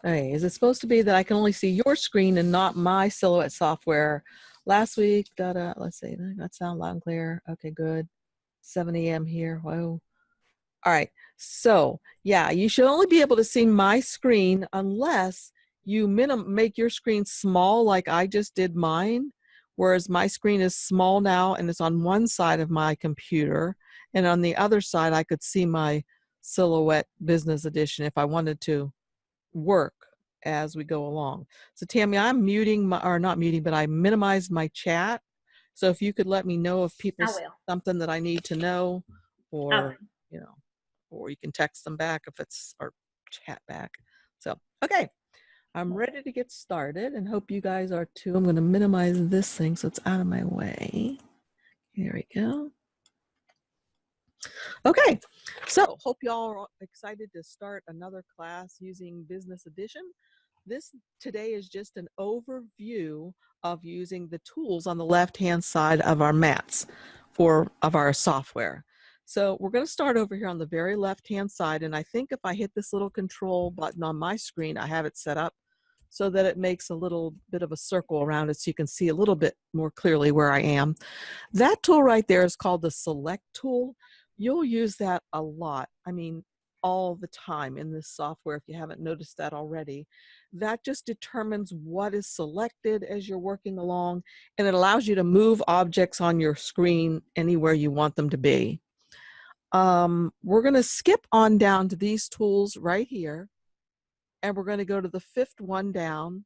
Hey, is it supposed to be that I can only see your screen and not my Silhouette software? Last week, let's see, that sound loud and clear. Okay, good. 7 a.m. here. Whoa. All right. So yeah, you should only be able to see my screen unless you make your screen small like I just did mine, whereas my screen is small now and it's on one side of my computer, and on the other side I could see my Silhouette Business Edition if I wanted to work as we go along. So Tammy, I'm muting my, or not muting, but I minimized my chat. So if you could let me know if people something that I need to know, or you know, or you can text them back if it's, or chat back. So okay, I'm ready to get started and hope you guys are too. I'm going to minimize this thing so it's out of my way. Here we go. Okay, so hope y'all are excited to start another class using Business Edition. This today is just an overview of using the tools on the left-hand side of our mats of our software. So we're going to start over here on the very left-hand side, and I think if I hit this little control button on my screen, I have it set up so that it makes a little bit of a circle around it so you can see a little bit more clearly where I am. That tool right there is called the Select tool. You'll use that a lot. I mean, all the time in this software, if you haven't noticed that already. That just determines what is selected as you're working along, and it allows you to move objects on your screen anywhere you want them to be. We're going to skip on down to these tools right here, and we're going to go to the fifth one down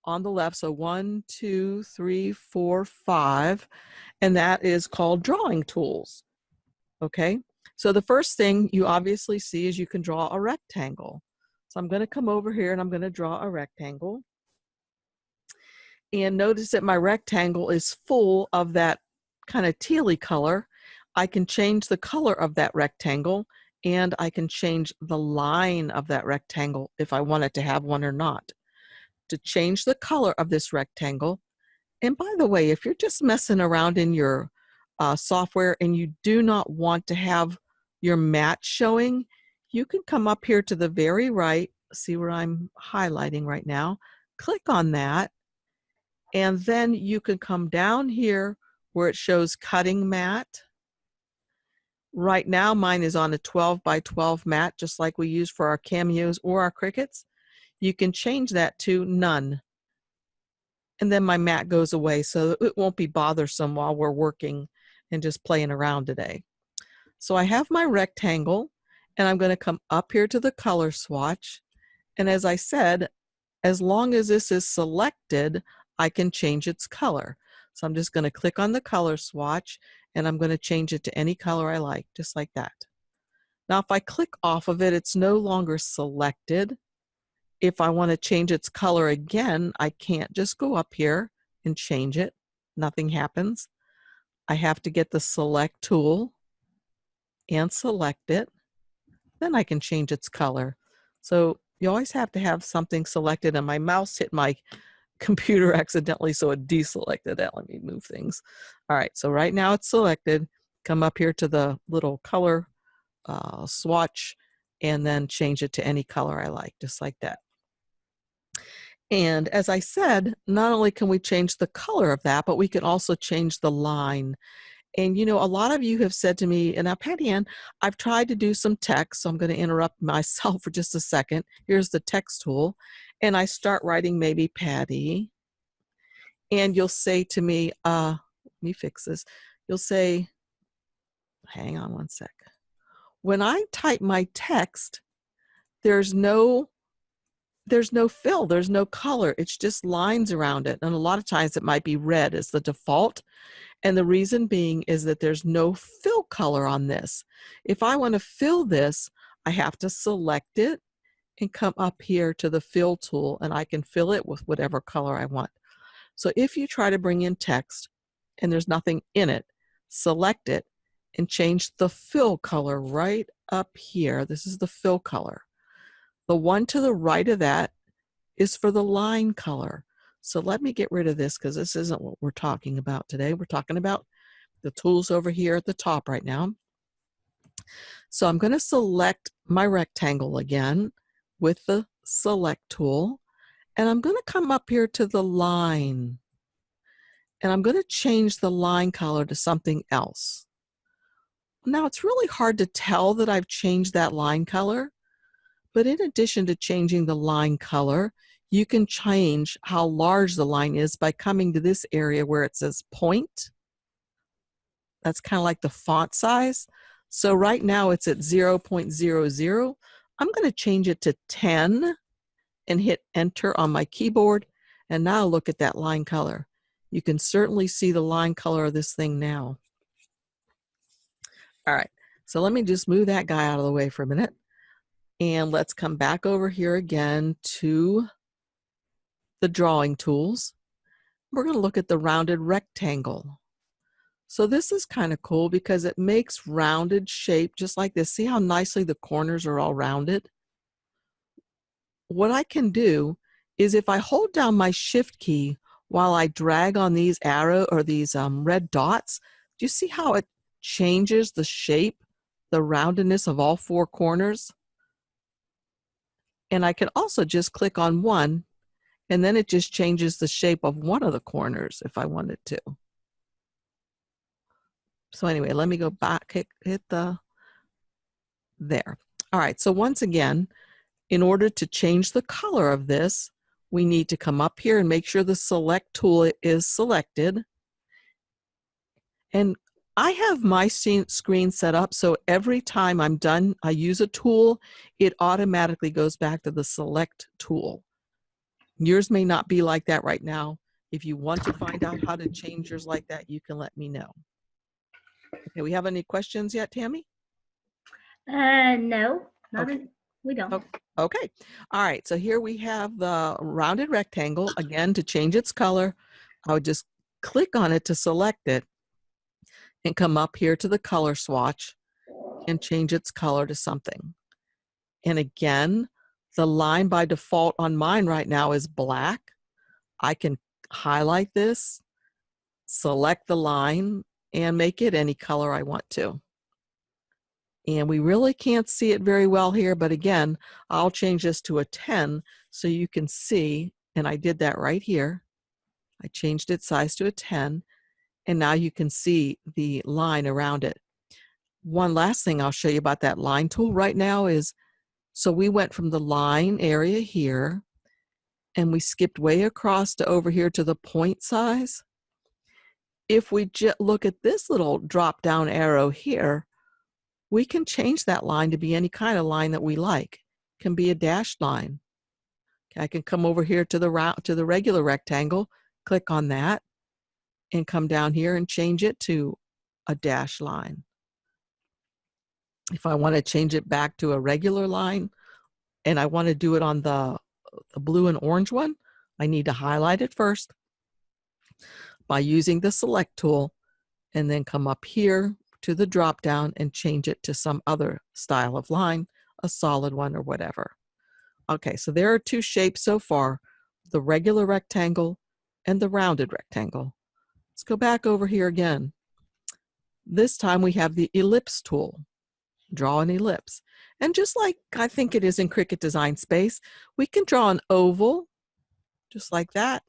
on the left. So 1, 2, 3, 4, 5, and that is called drawing tools. Okay, so the first thing you obviously see is you can draw a rectangle. So I'm going to come over here and I'm going to draw a rectangle. And notice that my rectangle is full of that kind of tealy color. I can change the color of that rectangle, and I can change the line of that rectangle if I want it to have one or not. To change the color of this rectangle, and by the way, if you're just messing around in your software and you do not want to have your mat showing, you can come up here to the very right, see where I'm highlighting right now, click on that, and then you can come down here where it shows cutting mat. Right now mine is on a 12 by 12 mat, just like we use for our cameos or our crickets. You can change that to none, and then my mat goes away so it won't be bothersome while we're working and just playing around today. So I have my rectangle, and I'm going to come up here to the color swatch, and as I said, as long as this is selected, I can change its color. So I'm just going to click on the color swatch, and I'm going to change it to any color I like, just like that. Now if I click off of it, it's no longer selected. If I want to change its color again, I can't just go up here and change it. Nothing happens. I have to get the Select tool and select it. Then I can change its color. So you always have to have something selected, and my mouse hit my computer accidentally, so it deselected that. Let me move things. All right, so right now it's selected. Come up here to the little color swatch, and then change it to any color I like, just like that. And as I said, not only can we change the color of that, but we can also change the line. And you know, a lot of you have said to me, and now PattyAnne, I've tried to do some text, so I'm going to interrupt myself for just a second. Here's the text tool, and I start writing maybe Patty, and you'll say to me, let me fix this. You'll say, hang on one sec. When I type my text, there's no fill, there's no color, it's just lines around it. And a lot of times it might be red as the default. And the reason being is that there's no fill color on this. If I want to fill this, I have to select it and come up here to the fill tool, and I can fill it with whatever color I want. So if you try to bring in text and there's nothing in it, select it and change the fill color right up here. This is the fill color. The one to the right of that is for the line color. So let me get rid of this because this isn't what we're talking about today. We're talking about the tools over here at the top right now. So I'm going to select my rectangle again. with the Select tool, and I'm going to come up here to the line, and I'm going to change the line color to something else. Now, it's really hard to tell that I've changed that line color, but in addition to changing the line color, you can change how large the line is by coming to this area where it says point. That's kind of like the font size. So right now it's at 0.00. I'm going to change it to 10 and hit enter on my keyboard. And now look at that line color. You can certainly see the line color of this thing now. All right, so let me just move that guy out of the way for a minute. And let's come back over here again to the drawing tools. We're going to look at the rounded rectangle. So this is kind of cool because it makes rounded shape just like this. See how nicely the corners are all rounded? What I can do is if I hold down my shift key while I drag on these arrow or these red dots, do you see how it changes the shape, the roundedness of all four corners? And I can also just click on one, and then it just changes the shape of one of the corners if I wanted to. So anyway, let me go back, hit the, there. All right, so once again, in order to change the color of this, we need to come up here and make sure the Select tool is selected. And I have my screen set up so every time I'm done, I use a tool, it automatically goes back to the Select tool. Yours may not be like that right now. If you want to find out how to change yours like that, you can let me know. Okay, we have any questions yet, Tammy? No, we don't. Okay, all right, so here we have the rounded rectangle. Again, to change its color, I would just click on it to select it and come up here to the color swatch and change its color to something. And again, the line by default on mine right now is black. I can highlight this, select the line, and make it any color I want to. And we really can't see it very well here, but again, I'll change this to a 10 so you can see, and I did that right here. I changed its size to a 10, and now you can see the line around it. One last thing I'll show you about that line tool right now is, so we went from the line area here, and we skipped way across to over here to the point size. If we look at this little drop down arrow here, we can change that line to be any kind of line that we like. It can be a dashed line. Okay, I can come over here to the regular rectangle, click on that, and come down here and change it to a dashed line. If I want to change it back to a regular line, and I want to do it on the blue and orange one, I need to highlight it first by using the Select tool, and then come up here to the drop down and change it to some other style of line, a solid one or whatever. Okay, so there are two shapes so far, the regular rectangle and the rounded rectangle. Let's go back over here again. This time we have the Ellipse tool. Draw an ellipse. And just like I think it is in Cricut Design Space, we can draw an oval, just like that.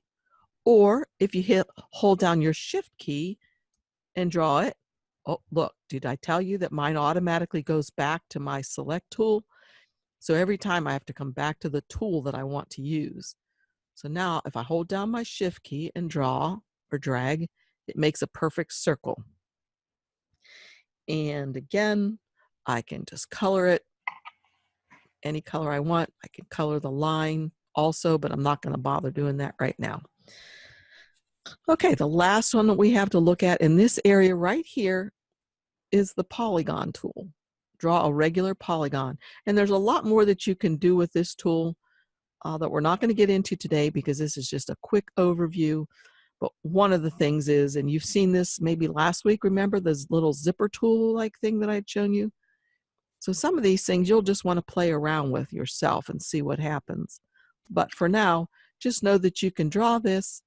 Or if you hold down your Shift key and draw it, oh, look, did I tell you that mine automatically goes back to my Select tool? So every time I have to come back to the tool that I want to use. So now if I hold down my Shift key and draw or drag, it makes a perfect circle. And again, I can just color it any color I want. I can color the line also, but I'm not going to bother doing that right now. Okay, the last one that we have to look at in this area right here is the Polygon tool. Draw a regular polygon. And there's a lot more that you can do with this tool that we're not going to get into today because this is just a quick overview. But one of the things is, and you've seen this maybe last week, remember this little zipper tool like thing that I'd shown you? So some of these things you'll just want to play around with yourself and see what happens. But for now, just know that you can draw this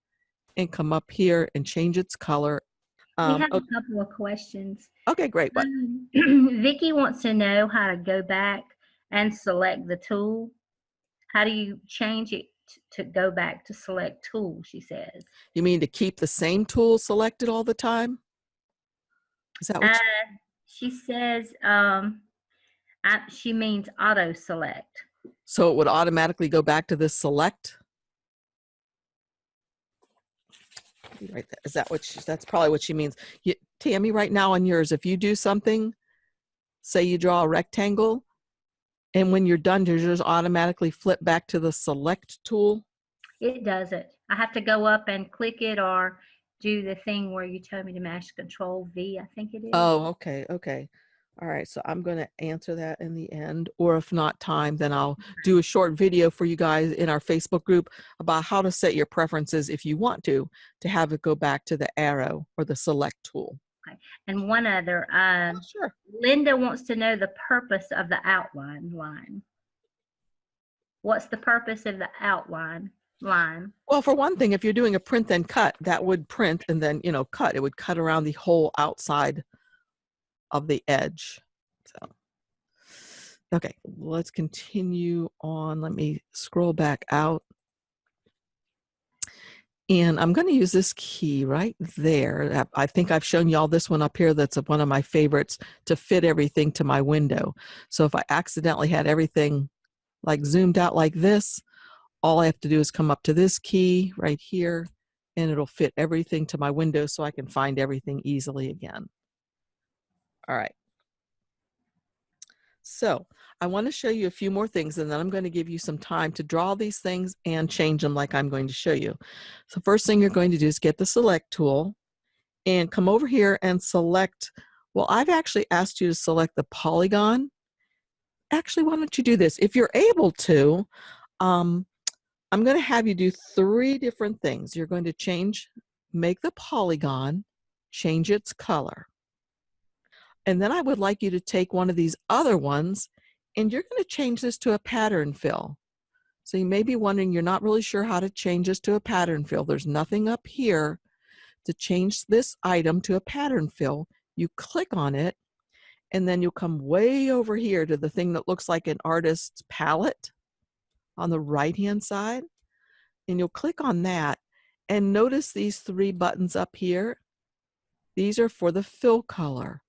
and come up here and change its color. We have a couple of questions. Okay, great. What? Vicky wants to know how to go back and select the tool. how do you change it to go back to select tool, she says. You mean to keep the same tool selected all the time? Is that what She says she means auto select. so it would automatically go back to this select? Right, is that what that's probably what she means. Tammy, right now on yours, if you do something, say you draw a rectangle, and when you're done, does yours automatically flip back to the select tool? It doesn't. I have to go up and click it or do the thing where you told me to mash Control V, I think it is. Oh, okay, okay. All right, so I'm going to answer that in the end, or if not time, then I'll do a short video for you guys in our Facebook group about how to set your preferences if you want to have it go back to the arrow or the select tool. Okay. And one other, Sure. Linda wants to know the purpose of the outline line. What's the purpose of the outline line? Well, for one thing, if you're doing a print then cut, that would print and then, you know, cut. It would cut around the whole outside of the edge. So, okay, let's continue on. Let me scroll back out. And I'm going to use this key right there. I think I've shown y'all this one up here. That's one of my favorites to fit everything to my window. So if I accidentally had everything like zoomed out like this, all I have to do is come up to this key right here, and it'll fit everything to my window so I can find everything easily again. All right. So I want to show you a few more things, and then I'm going to give you some time to draw these things and change them like I'm going to show you. So first thing you're going to do is get the select tool and come over here and select, well, I've actually asked you to select the polygon. Actually, why don't you do this? If you're able to, I'm going to have you do 3 different things. You're going to make the polygon, change its color. And then I would like you to take one of these other ones and you're going to change this to a pattern fill. So you may be wondering, you're not really sure how to change this to a pattern fill. There's nothing up here to change this item to a pattern fill. You click on it and then you'll come way over here to the thing that looks like an artist's palette on the right hand side. And you'll click on that and notice these 3 buttons up here. These are for the fill color.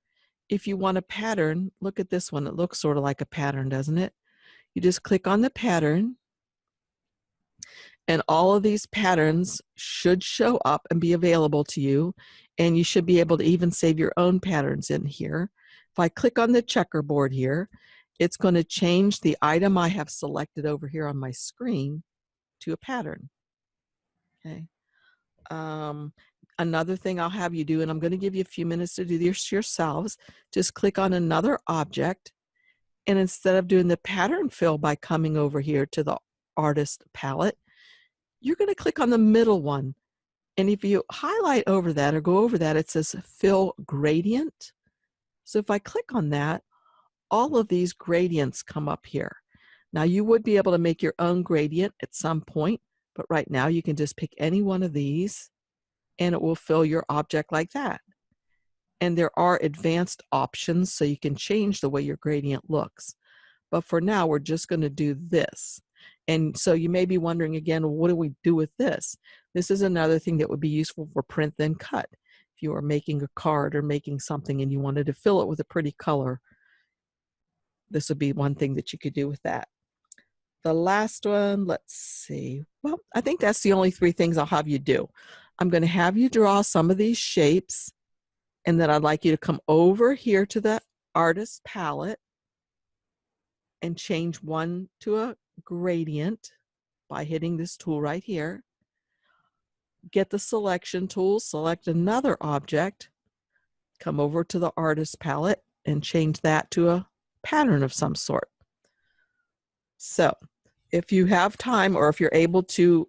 If you want a pattern, look at this one. It looks sort of like a pattern, doesn't it? You just click on the pattern and all of these patterns should show up and be available to you, and you should be able to even save your own patterns in here. If I click on the checkerboard here, it's going to change the item I have selected over here on my screen to a pattern. Okay. Another thing I'll have you do, and I'm going to give you a few minutes to do this yourselves, just click on another object, and instead of doing the pattern fill by coming over here to the artist palette, you're going to click on the middle one. And if you highlight over that or go over that, it says fill gradient. So if I click on that, all of these gradients come up here. Now you would be able to make your own gradient at some point, but right now you can just pick any one of these and it will fill your object like that. And there are advanced options so you can change the way your gradient looks. But for now, we're just going to do this. And so you may be wondering again, well, what do we do with this? This is another thing that would be useful for print then cut. If you are making a card or making something and you wanted to fill it with a pretty color, this would be one thing that you could do with that. The last one, let's see. Well, I think that's the only 3 things I'll have you do. I'm going to have you draw some of these shapes, and then I'd like you to come over here to the artist palette and change one to a gradient by hitting this tool right here. Get the selection tool, select another object, come over to the artist palette and change that to a pattern of some sort. So if you have time or if you're able to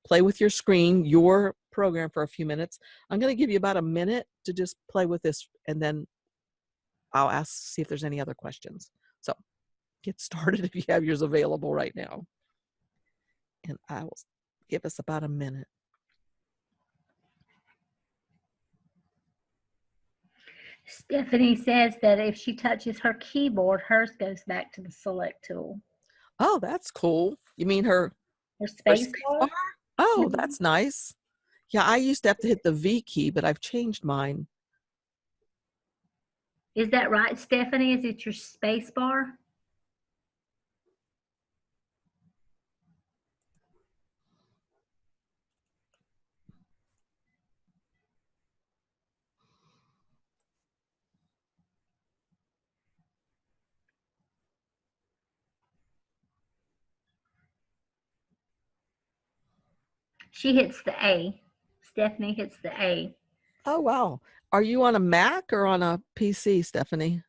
play with your screen, your program for a few minutes, I'm going to give you about a minute to just play with this, and then I'll see if there's any other questions. So get started if you have yours available right now. And I will give us about a minute. Stephanie says that if she touches her keyboard, hers goes back to the select tool. Oh, that's cool. You mean her space space bar? bar? Oh, Mhm. that's nice. Yeah, I used to have to hit the V key, but I've changed mine. Is that right, Stephanie? Is it your space bar? She hits the A. Stephanie hits the A. Oh, wow. Are you on a Mac or on a PC, Stephanie?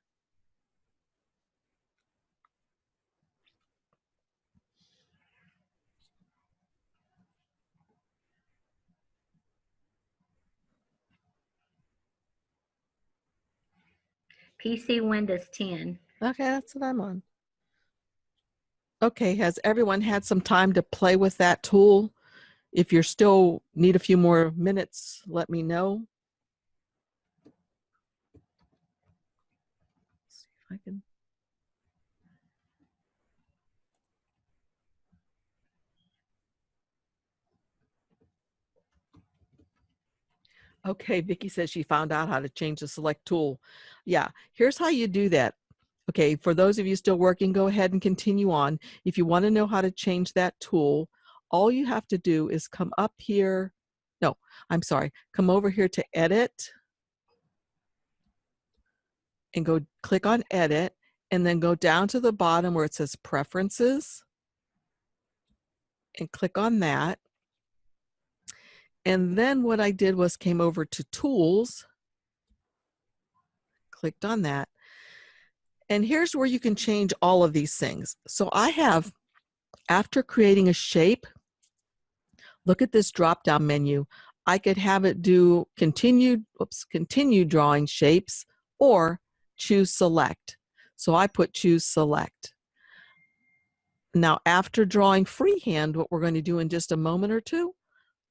PC Windows 10. Okay, that's what I'm on. Okay, has everyone had some time to play with that tool? If you're still need a few more minutes, let me know. Let's see if I can. Okay, Vicki says she found out how to change the select tool. Yeah, here's how you do that. Okay, for those of you still working, go ahead and continue on. If you want to know how to change that tool, all you have to do is come up here. No, I'm sorry. Come over here to Edit and go click on Edit, and then go down to the bottom where it says Preferences and click on that. And then what I did was came over to Tools, clicked on that. And here's where you can change all of these things. So I have, after creating a shape, look at this drop-down menu. I could have it do continue drawing shapes or choose select. So I put choose select. Now after drawing freehand, what we're going to do in just a moment or two,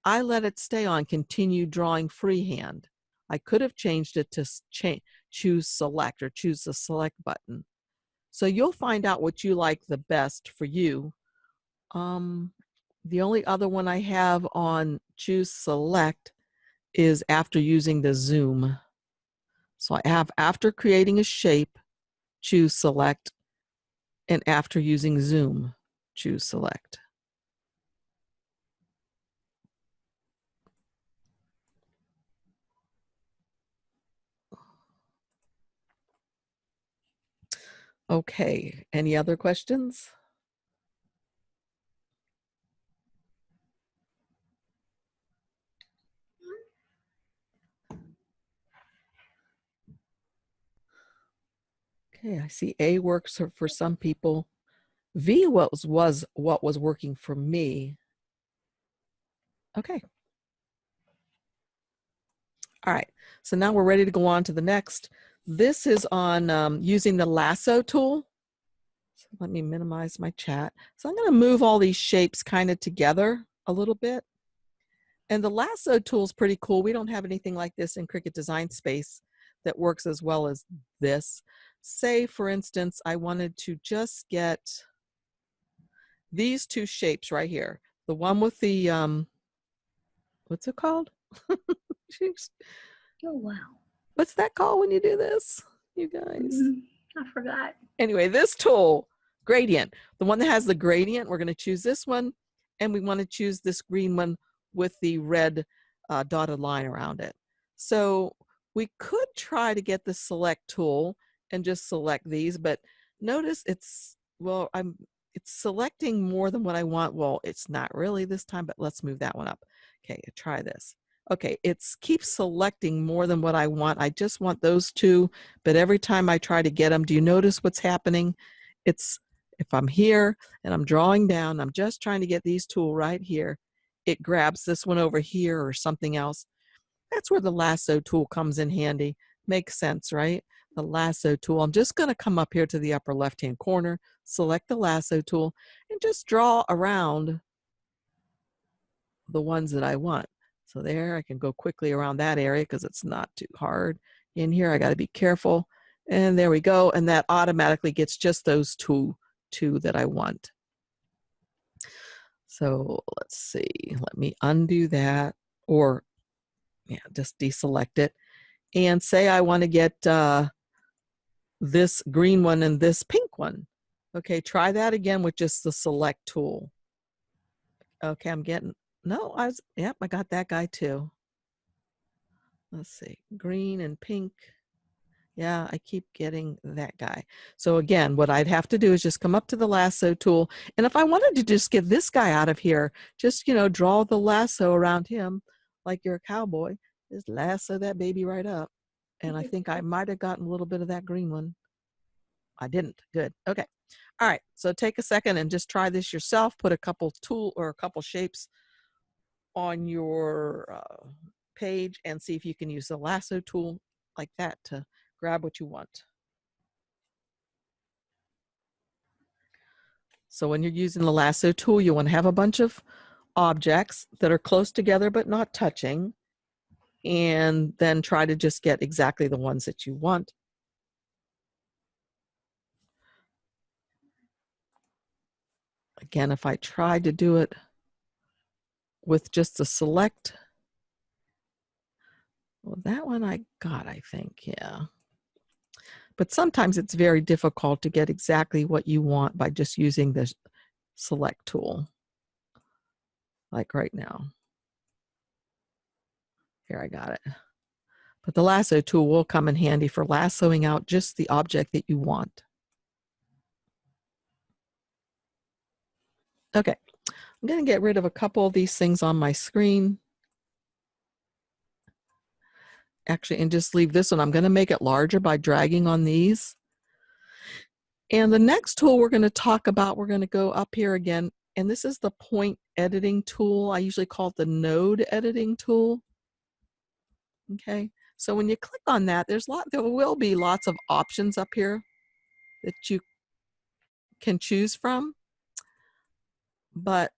I let it stay on continue drawing freehand. I could have changed it to choose select or choose the select button. So you'll find out what you like the best for you. The only other one I have on choose select is after using the zoom. So I have after creating a shape, choose select, and after using zoom, choose select. Okay, any other questions? Okay, I see A works for some people. V was what was working for me. Okay. All right, so now we're ready to go on to the next. This is on using the Lasso Tool. So let me minimize my chat. So I'm going to move all these shapes kind of together a little bit. And the Lasso Tool is pretty cool. We don't have anything like this in Cricut Design Space that works as well as this. Say, for instance, I wanted to just get these two shapes right here. The one with the, what's it called? Oh, wow. What's that called when you do this, you guys? I forgot. Anyway, this tool, gradient, the one that has the gradient, we're going to choose this one, and we want to choose this green one with the red dotted line around it. So we could try to get the select tool and just select these, but notice it's, well, it's selecting more than what I want. Well, it's not really this time, but let's move that one up. Okay, try this. Okay, it's keeps selecting more than what I want. I just want those two, but every time I try to get them, do you notice what's happening? It's, if I'm here and I'm drawing down, I'm just trying to get these two right here, it grabs this one over here or something else. That's where the Lasso Tool comes in handy. Makes sense, right? The Lasso Tool. I'm just going to come up here to the upper left-hand corner, select the Lasso Tool, and just draw around the ones that I want. So there, I can go quickly around that area because it's not too hard. In here, I got to be careful. And there we go. And that automatically gets just those two that I want. So let's see, let me undo that, or yeah, just deselect it. And say I want to get this green one and this pink one. Okay, try that again with just the select tool. Okay, I'm getting, no, yep, I got that guy too. Let's see, green and pink. Yeah, I keep getting that guy. So again, what I'd have to do is just come up to the lasso tool. And if I wanted to just get this guy out of here, just, you know, draw the lasso around him like you're a cowboy. Just lasso that baby right up. And I think I might have gotten a little bit of that green one. I didn't. Good. Okay. All right. So take a second and just try this yourself. Put a couple shapes on your page and see if you can use the lasso tool like that to grab what you want. So when you're using the lasso tool, you want to have a bunch of objects that are close together but not touching, and then try to just get exactly the ones that you want. Again, if I tried to do it with just a select, well, that one I got, I think, yeah. But sometimes it's very difficult to get exactly what you want by just using the select tool, like right now. Here, I got it. But the lasso tool will come in handy for lassoing out just the object that you want. Okay, I'm going to get rid of a couple of these things on my screen. Actually, and just leave this one. I'm going to make it larger by dragging on these. And the next tool we're going to talk about, we're going to go up here again, and this is the point editing tool. I usually call it the node editing tool. Okay, so when you click on that, there will be lots of options up here that you can choose from, but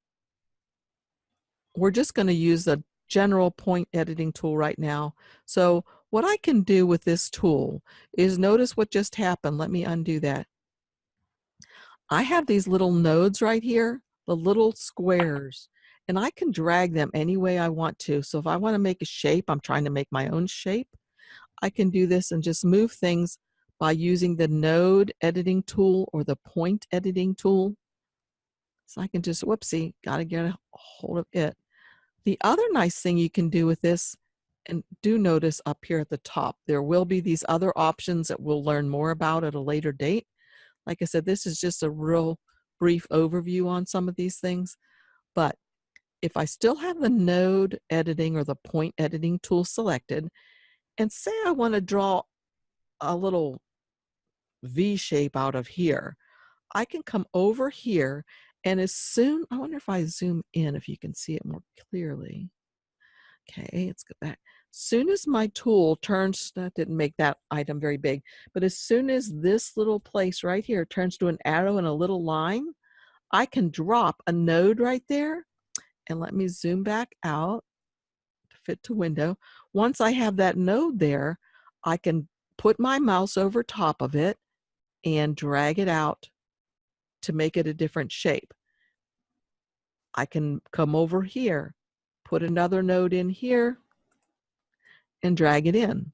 we're just going to use the general point editing tool right now. So what I can do with this tool is, notice what just happened. Let me undo that. I have these little nodes right here, the little squares, and I can drag them any way I want to. So if I want to make a shape, I'm trying to make my own shape, I can do this and just move things by using the node editing tool or the point editing tool. So I can just, whoopsie, got to get a hold of it. The other nice thing you can do with this, and do notice up here at the top, there will be these other options that we'll learn more about at a later date. Like I said, this is just a real brief overview on some of these things. But if I still have the node editing or the point editing tool selected, and say I want to draw a little V shape out of here, I can come over here, and as soon, I wonder if I zoom in, if you can see it more clearly. Okay, let's go back. Soon as my tool turns, that didn't make that item very big, but as soon as this little place right here turns to an arrow and a little line, I can drop a node right there. And let me zoom back out to fit to window. Once I have that node there, I can put my mouse over top of it and drag it out to make it a different shape. I can come over here, put another node in here, and drag it in.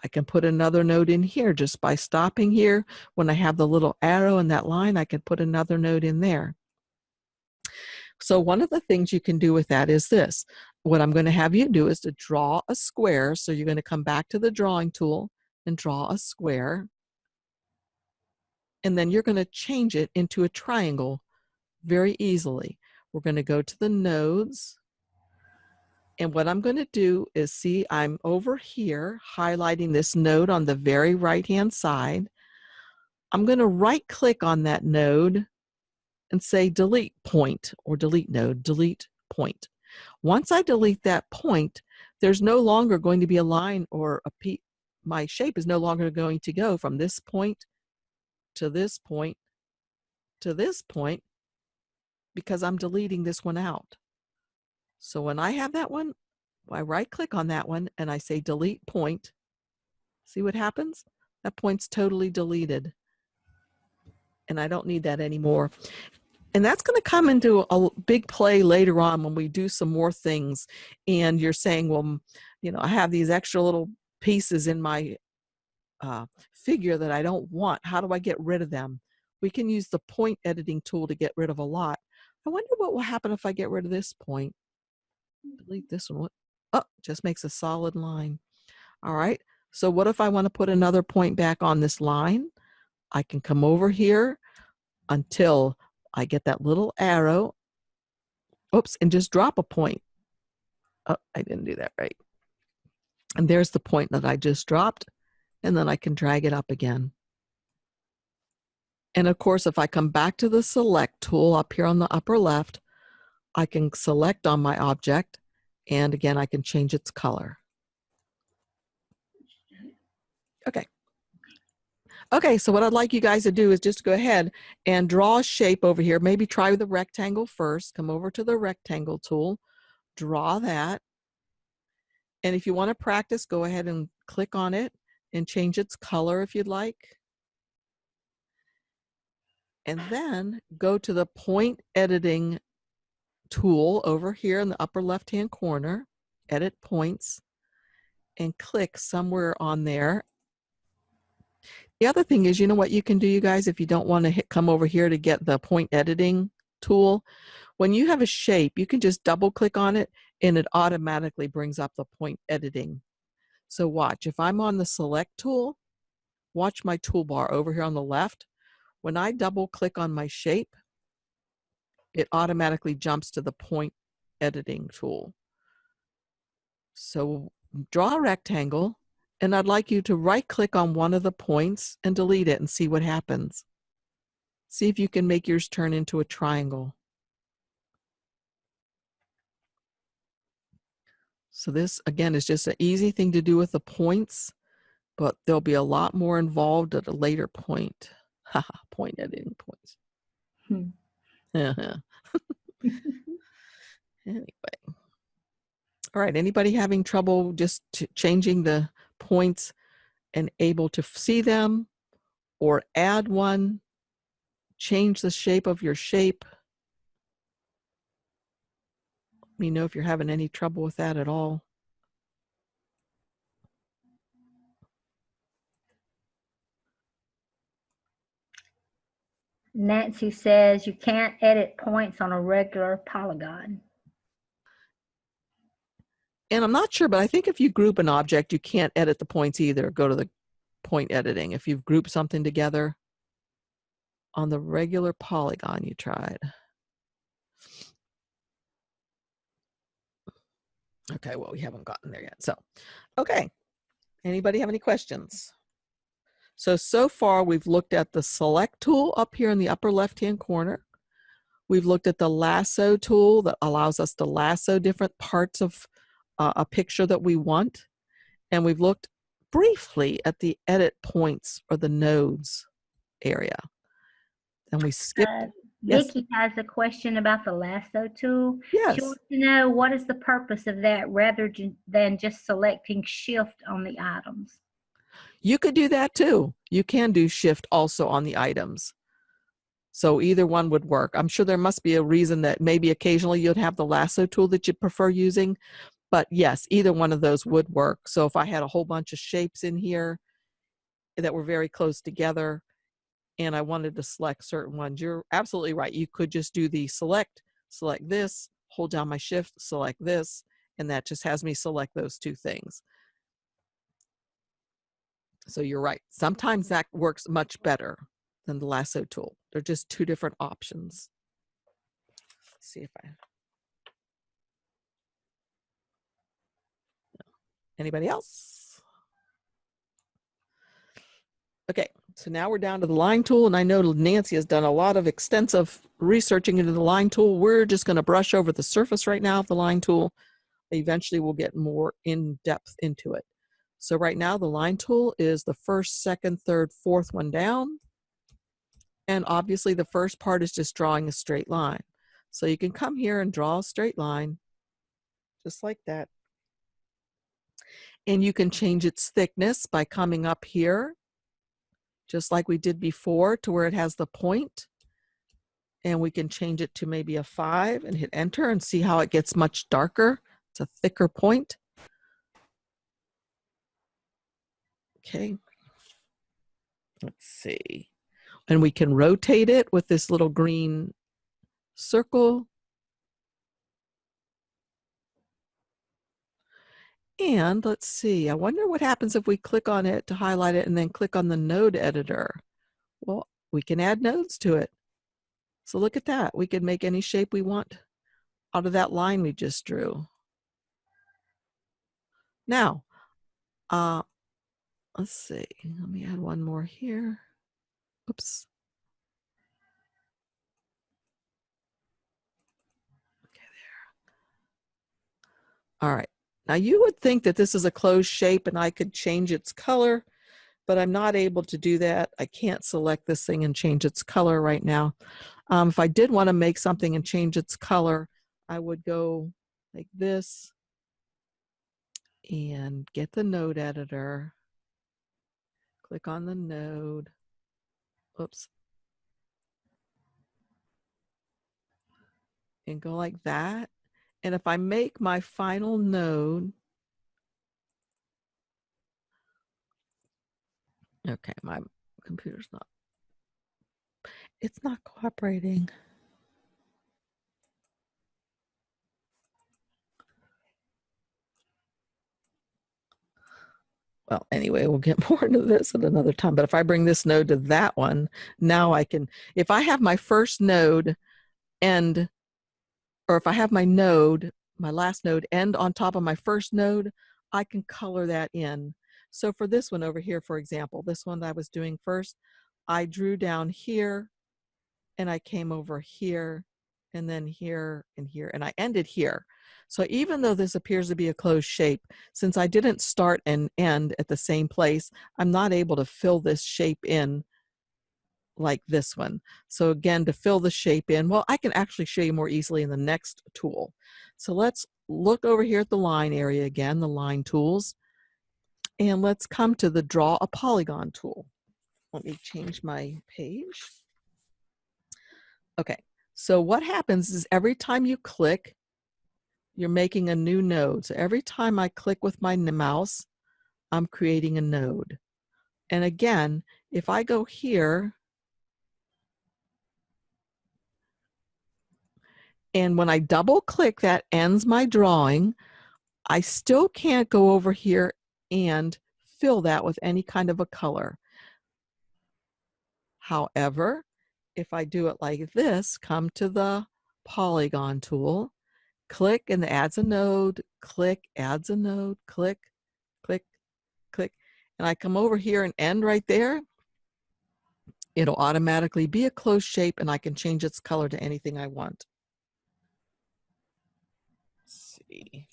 I can put another node in here just by stopping here. When I have the little arrow and that line, I can put another node in there. So one of the things you can do with that is this. What I'm going to have you do is to draw a square. So you're going to come back to the drawing tool and draw a square. And then you're going to change it into a triangle very easily. We're going to go to the nodes. And what I'm going to do is, see, I'm over here highlighting this node on the very right-hand side. I'm going to right-click on that node and say delete point, or delete node, delete point. Once I delete that point, there's no longer going to be a line or a my shape is no longer going to go from this point to this point to this point, because I'm deleting this one out. So when I have that one, I right-click on that one and I say delete point. See what happens? That point's totally deleted. And I don't need that anymore. And that's going to come into a big play later on when we do some more things. And you're saying, well, you know, I have these extra little pieces in my figure that I don't want. How do I get rid of them? We can use the point editing tool to get rid of a lot. I wonder what will happen if I get rid of this point. Delete this one. Oh, just makes a solid line. All right. So what if I want to put another point back on this line? I can come over here until I get that little arrow. Oops, and just drop a point. Oh, I didn't do that right. And there's the point that I just dropped. And then I can drag it up again. And of course, if I come back to the select tool up here on the upper left, I can select on my object. And again, I can change its color. Okay. Okay, so what I'd like you guys to do is just go ahead and draw a shape over here. Maybe try with the rectangle first. Come over to the rectangle tool, draw that. And if you want to practice, go ahead and click on it and change its color if you'd like. And then go to the point editing tool over here in the upper left-hand corner, edit points, and click somewhere on there. The other thing is, you know what you can do, you guys, if you don't want to come over here to get the point editing tool, when you have a shape, you can just double click on it and it automatically brings up the point editing. So watch, if I'm on the select tool, watch my toolbar over here on the left. When I double click on my shape, it automatically jumps to the point editing tool. So draw a rectangle, and I'd like you to right click on one of the points and delete it and see what happens. See if you can make yours turn into a triangle. So this, again, is just an easy thing to do with the points, but there'll be a lot more involved at a later point. Haha, point editing points. Anyway. All right, anybody having trouble just changing the points and able to see them, or add one, change the shape of your shape? Let me know if you're having any trouble with that at all. Nancy says you can't edit points on a regular polygon. And I'm not sure, but I think if you group an object, you can't edit the points either. Go to the point editing. If you've grouped something together on the regular polygon you tried. Okay, well, we haven't gotten there yet. So, okay. Anybody have any questions? So far we've looked at the select tool up here in the upper left-hand corner. We've looked at the lasso tool that allows us to lasso different parts of a picture that we want. And we've looked briefly at the edit points or the nodes area. And we skipped. Vicki has a question about the lasso tool. Yes. She wants to know what is the purpose of that rather than just selecting shift on the items. You could do that too. You can do shift also on the items. So either one would work. I'm sure there must be a reason that maybe occasionally you'd have the lasso tool that you prefer using. But yes, either one of those would work. So if I had a whole bunch of shapes in here that were very close together and I wanted to select certain ones, you're absolutely right. You could just do the select this, hold down my shift, select this, and that just has me select those two things. So you're right. Sometimes that works much better than the lasso tool. They're just two different options. Let's see if I... Anybody else? Okay, so now we're down to the line tool, and I know Nancy has done a lot of extensive researching into the line tool. We're just going to brush over the surface right now of the line tool. Eventually we'll get more in depth into it. So right now the line tool is the first, second, third, fourth one down. And obviously the first part is just drawing a straight line. So you can come here and draw a straight line, just like that. And you can change its thickness by coming up here, just like we did before, to where it has the point. and we can change it to maybe a 5 and hit enter and see how it gets much darker. It's a thicker point. Okay. Let's see. And we can rotate it with this little green circle. And let's see, I wonder what happens if we click on it to highlight it and then click on the node editor. Well, we can add nodes to it. So look at that. We can make any shape we want out of that line we just drew. Now, let's see. Let me add one more here. Oops. Okay, there. All right. Now you would think that this is a closed shape and I could change its color, but I'm not able to do that. I can't select this thing and change its color right now. If I did want to make something and change its color, I would go like this and get the node editor, click on the node, oops, and go like that. And if I make my final node, okay, my computer's not, it's not cooperating. Well, anyway, we'll get more into this at another time. But if I bring this node to that one, now I can, if I have my first node end, or if I have my node, my last node end on top of my first node, I can color that in. So for this one over here, for example, this one that I was doing first, I drew down here and I came over here and then here and here, and I ended here. So even though this appears to be a closed shape, since I didn't start and end at the same place, I'm not able to fill this shape in like this one. So again, to fill the shape in, well, I can actually show you more easily in the next tool. So let's look over here at the line area again, the line tools, and let's come to the Draw a Polygon tool. Let me change my page. Okay, so what happens is every time you click, you're making a new node. So every time I click with my mouse, I'm creating a node. And again, if I go here, and when I double click, that ends my drawing, I still can't go over here and fill that with any kind of a color. However, if I do it like this, come to the Polygon tool, click and it adds a node, click, adds a node, click, click, click, and I come over here and end right there, it'll automatically be a closed shape and I can change its color to anything I want. Let's see.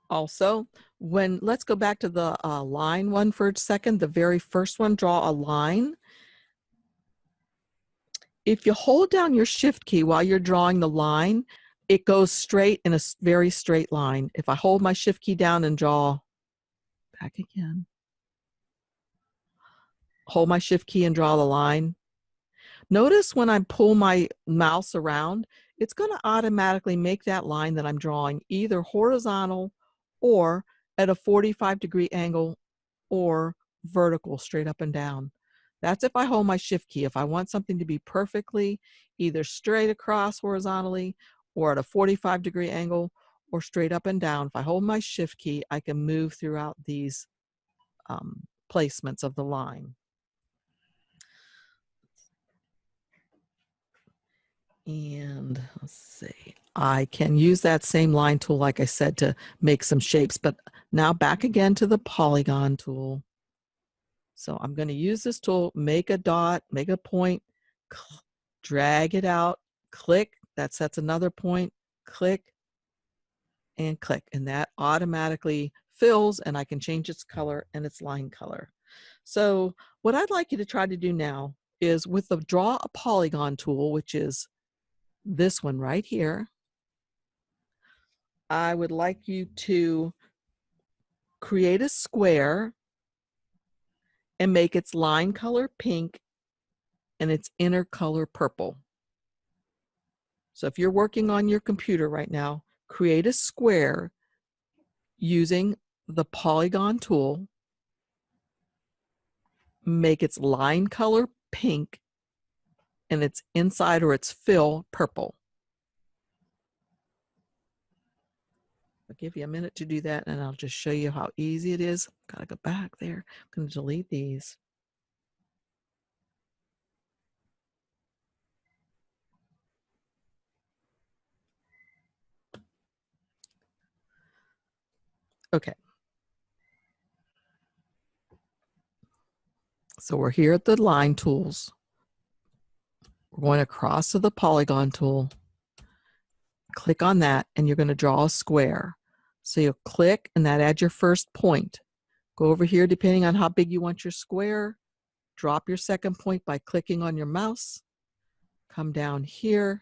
Also, let's go back to the line one for a second, the very first one, draw a line. If you hold down your shift key while you're drawing the line, it goes straight in a very straight line. If I hold my shift key down and draw back again, hold my shift key and draw the line. Notice when I pull my mouse around, it's going to automatically make that line that I'm drawing either horizontal or at a 45-degree angle or vertical, straight up and down. That's if I hold my shift key. If I want something to be perfectly either straight across horizontally or at a 45-degree angle or straight up and down, if I hold my shift key, I can move throughout these placements of the line. And let's see, I can use that same line tool, like I said, to make some shapes, but now back again to the Polygon tool. So I'm going to use this tool, make a dot, make a point, drag it out, click, that sets another point, click, and click, and that automatically fills, and I can change its color and its line color. So what I'd like you to try to do now is with the Draw a Polygon tool, which is this one right here, I would like you to create a square and make its line color pink and its inner color purple. So if you're working on your computer right now, create a square using the Polygon Tool, make its line color pink, and its inside or its fill purple. I'll give you a minute to do that, and I'll just show you how easy it is. Gotta go back there. I'm going to delete these. Okay. So we're here at the line tools. We're going across to the Polygon Tool. Click on that, and you're going to draw a square. So you'll click, and that adds your first point. Go over here, depending on how big you want your square. Drop your second point by clicking on your mouse. Come down here,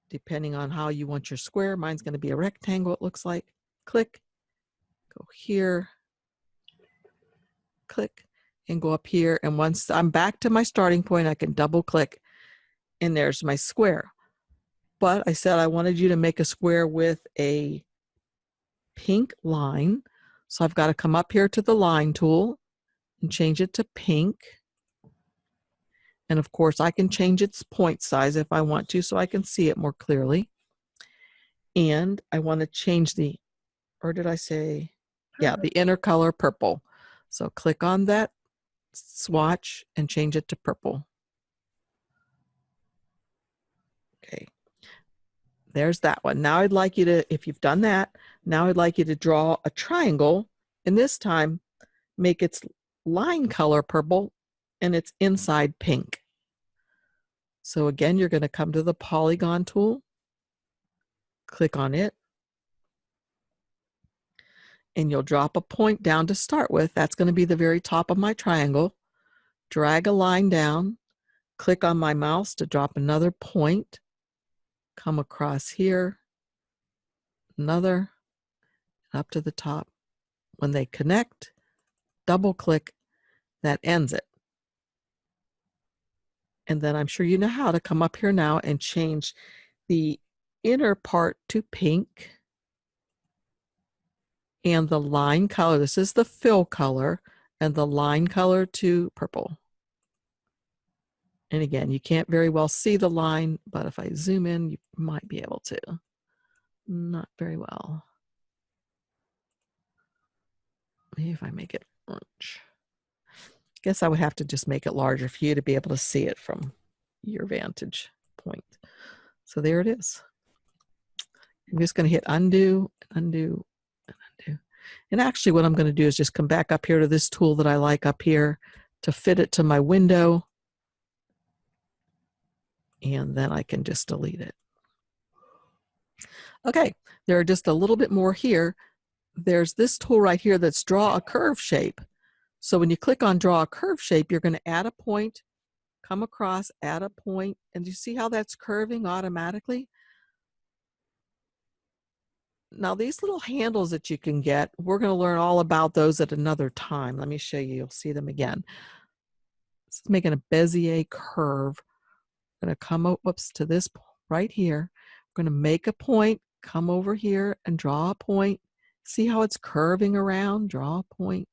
depending on how you want your square. Mine's going to be a rectangle, it looks like. Click, go here, click, and go up here. And once I'm back to my starting point, I can double click, and there's my square. But I said I wanted you to make a square with a pink line. So I've got to come up here to the line tool and change it to pink. And of course, I can change its point size if I want to, so I can see it more clearly. And I want to change the, or did I say, yeah, the inner color purple. So click on that swatch and change it to purple. Okay. There's that one. Now I'd like you to, if you've done that, now I'd like you to draw a triangle, and this time make its line color purple and its inside pink. So again, you're going to come to the Polygon Tool, click on it, and you'll drop a point down to start with. That's going to be the very top of my triangle. Drag a line down, click on my mouse to drop another point, come across here, another, up to the top. When they connect, double click, that ends it. And then I'm sure you know how to come up here now and change the inner part to pink and the line color, this is the fill color, and the line color to purple. And again, you can't very well see the line, but if I zoom in, you might be able to. Not very well. Maybe if I make it orange. Guess I would have to just make it larger for you to be able to see it from your vantage point. So there it is. I'm just going to hit undo, undo, and undo. And actually what I'm going to do is just come back up here to this tool that I like up here to fit it to my window. And then I can just delete it. Okay, there are just a little bit more here. There's this tool right here that's draw a curve shape. So when you click on draw a curve shape, you're going to add a point, come across, add a point, and you see how that's curving automatically? Now these little handles that you can get, we're going to learn all about those at another time. Let me show you, you'll see them again. This is making a Bezier curve. I'm going to come up, whoops, to this right here. I'm going to make a point, come over here and draw a point. See how it's curving around? Draw a point.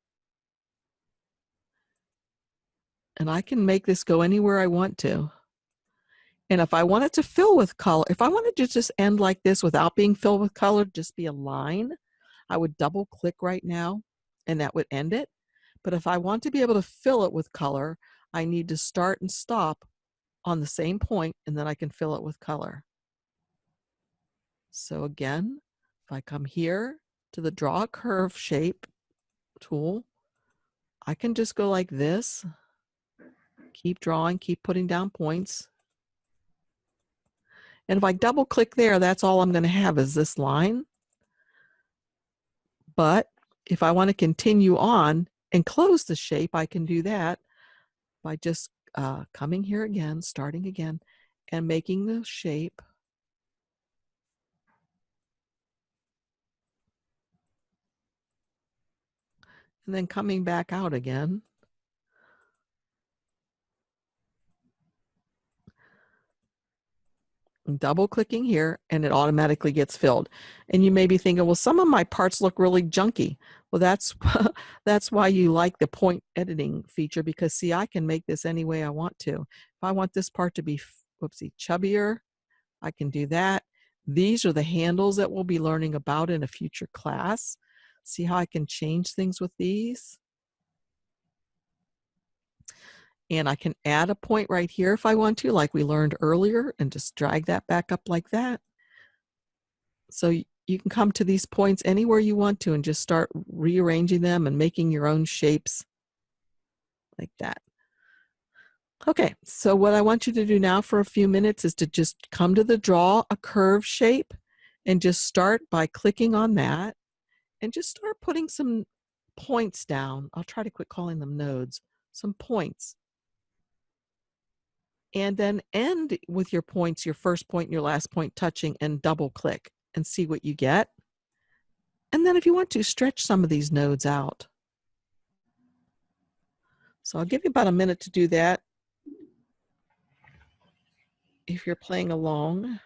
And I can make this go anywhere I want to. And if I want it to fill with color, if I wanted to just end like this without being filled with color, just be a line, I would double click right now and that would end it. But if I want to be able to fill it with color, I need to start and stop on the same point, and then I can fill it with color. So again, if I come here to the draw a curve shape tool, I can just go like this, keep drawing, keep putting down points. And if I double click there, that's all I'm going to have is this line. But if I want to continue on and close the shape, I can do that by just coming here again, starting again, and making the shape. And then coming back out again. double clicking here, and it automatically gets filled. And you may be thinking, well, some of my parts look really junky. Well, that's that's why you like the point editing feature, because see, I can make this any way I want to. If I want this part to be, whoopsie, chubbier, I can do that. These are the handles that we'll be learning about in a future class. See how I can change things with these? And I can add a point right here if I want to, like we learned earlier, and just drag that back up like that. So you can come to these points anywhere you want to and just start rearranging them and making your own shapes like that. Okay, so what I want you to do now for a few minutes is to just come to the draw a curve shape and just start by clicking on that and just start putting some points down. I'll try to quit calling them nodes, some points. And then end with your points, your first point and your last point touching, and double click and see what you get. And then if you want to, stretch some of these nodes out. So I'll give you about a minute to do that if you're playing along.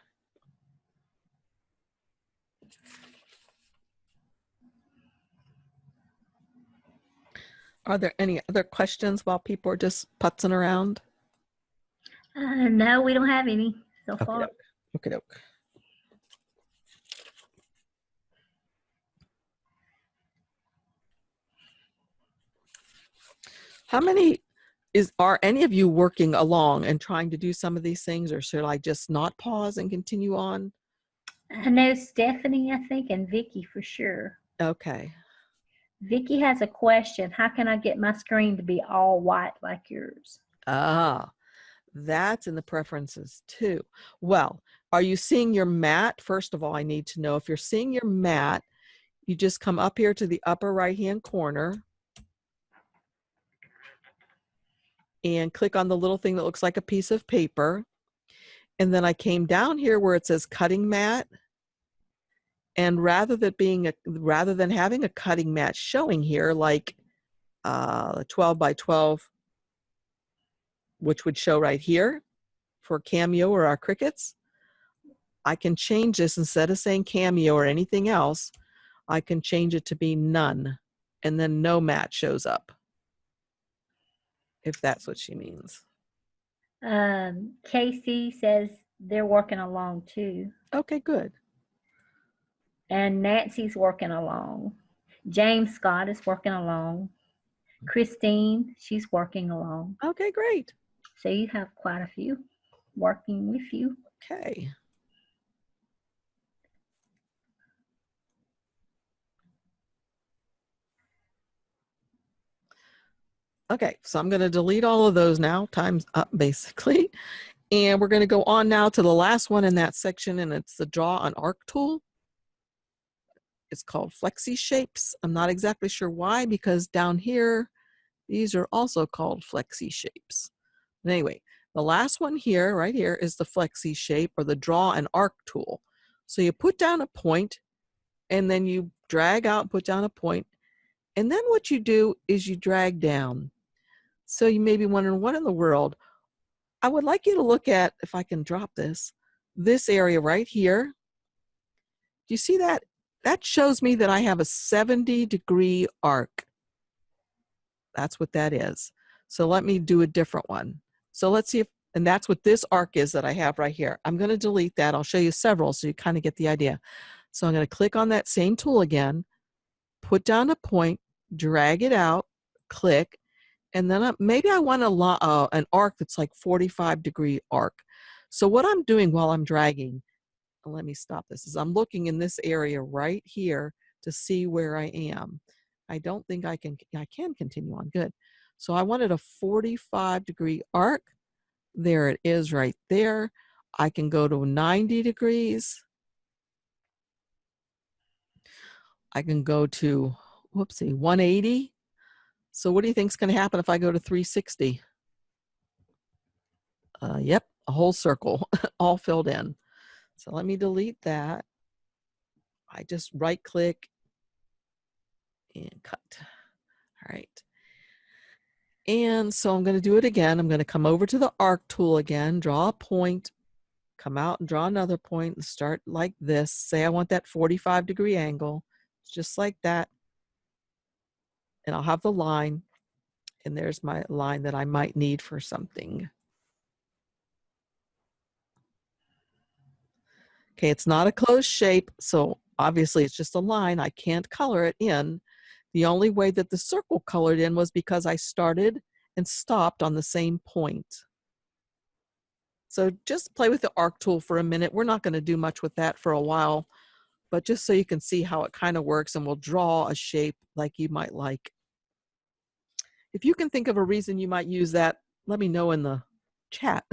Are there any other questions while people are just putzing around? No, we don't have any so far. Okay. How many are any of you working along and trying to do some of these things, or should I just not pause and continue on? I know Stephanie, I think, and Vicky for sure. Okay. Vicky has a question. How can I get my screen to be all white like yours? Ah, that's in the preferences too. Well, are you seeing your mat? First of all, I need to know if you're seeing your mat, you just come up here to the upper right-hand corner and click on the little thing that looks like a piece of paper. And then I came down here where it says cutting mat. And rather than having a cutting mat showing here, like 12 by 12, which would show right here for Cameo or our Cricuts, I can change this. Instead of saying Cameo or anything else, I can change it to be none, and then no mat shows up, if that's what she means. Casey says they're working along too. Okay, good. And Nancy's working along. James Scott is working along. Christine, she's working along. Okay, great. So you have quite a few working with you. Okay. Okay, so I'm going to delete all of those now. Time's up, basically. And we're going to go on now to the last one in that section, and it's the Draw an Arc tool. It's called Flexi Shapes. I'm not exactly sure why, because down here, these are also called Flexi Shapes. But anyway, the last one here, right here, is the Flexi Shape, or the Draw an Arc tool. So you put down a point, and then you drag out and put down a point, and then what you do is you drag down. So you may be wondering, what in the world? I would like you to look at, if I can drop this area right here. Do you see that? That shows me that I have a 70-degree arc. That's what that is. So let me do a different one. So let's see if, and that's what this arc is that I have right here. I'm going to delete that. I'll show you several so you kind of get the idea. So I'm going to click on that same tool again, put down a point, drag it out, click, and then maybe I want an arc that's like 45-degree arc. So what I'm doing while I'm dragging, let me stop this, is I'm looking in this area right here to see where I am. I don't think I can continue on. Good. So I wanted a 45-degree arc. There it is right there. I can go to 90 degrees. I can go to, whoopsie, 180. So what do you think is going to happen if I go to 360? Yep, a whole circle, all filled in. So let me delete that. I just right click and cut. All right. And so I'm going to do it again. I'm going to come over to the arc tool again, draw a point, come out and draw another point and start like this. Say I want that 45-degree angle, just like that. And I'll have the line, and there's my line that I might need for something. Okay, it's not a closed shape, so obviously it's just a line. I can't color it in. The only way that the circle colored in was because I started and stopped on the same point. So just play with the arc tool for a minute. We're not going to do much with that for a while, but just so you can see how it kind of works, and we'll draw a shape like you might like. If you can think of a reason you might use that, let me know in the chat.